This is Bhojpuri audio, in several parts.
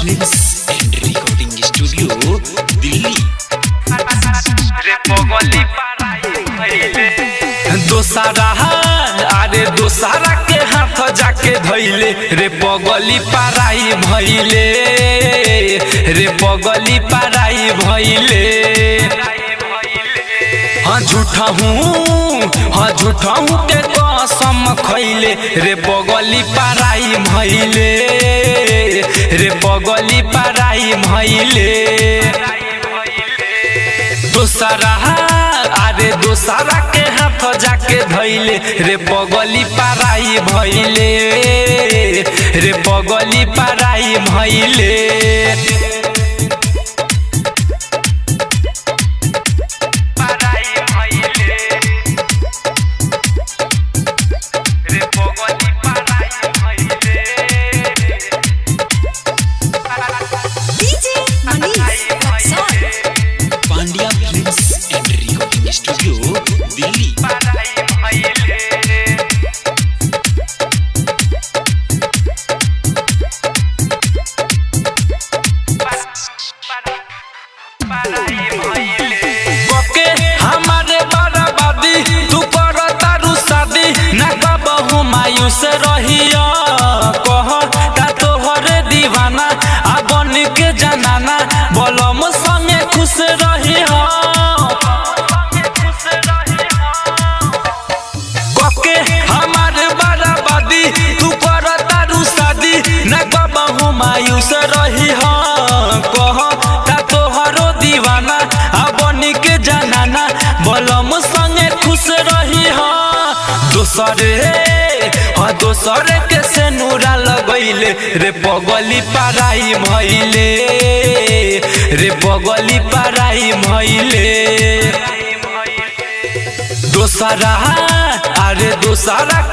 Films and recording studio Delhi. दोसारा के हाथ जाके धैले रे पगली पराई भइले, रे पगली पराई भइले। हाँ झूठा हूँ के कसम खैले रे पगली पराई भइले, रे पगली पराई भइले। दोसारा के हाथ जाके धैले रे पगली पराई भइले, रे पगली पराई भइले। Pandya films and recording studio Delhi. हमारे बराबादी तू कर तारू शादी न कबहू मायूस रहिया, कहता तोहरे दीवाना आ बन के जनाना बोलम संगे खुश रही। हमारे बराबादी तू कर तारू शादी न कबहू मायूस रही, कहता तोहरो दीवाना आ बन के जनाना बोलम संगे खुश रही। दोसरे के से नूरा लगैले रे पगली पराई भइले, रे पगली पराई भइले। दोसारा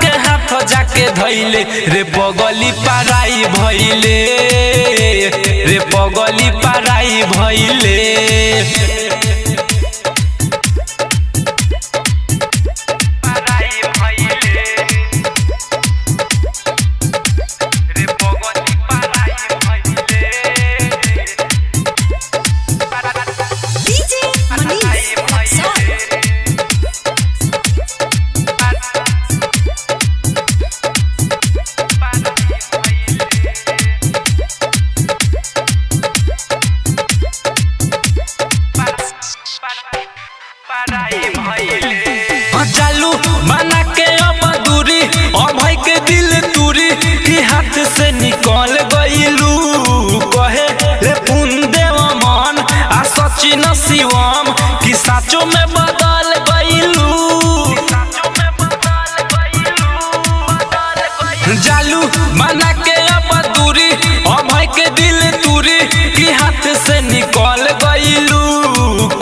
के हाथ जाके धैले रे पगली पराई भइले, रे पगली पराई भइले। चालू बना के अब दूरी और भाई के दिल तूरी की हाथ से निकल गईलू, कहे रे पुनदेव मन आ सचिन शिवम की साचो में बदल गईलू। चालू बना के अब दूरी और भाई के दिल तूरी की हाथ से निकल गईलू,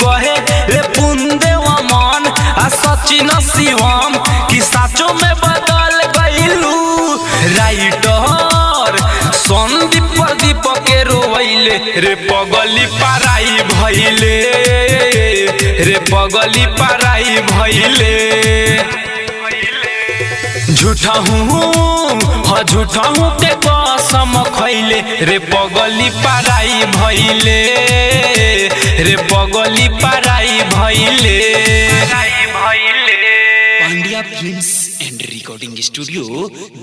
कहे रे पुनदेव मन आ सचिन शिवम की साचो में बदल गईलू। राइटर संदीप प्रदीप के रोइले रे पगली पराई भइले, रे पगली पराई भइले। झूठा हूँ के कसम खैले रे पगली पराई भइले, रे पगली पराई भइले। Pandya films and recording studio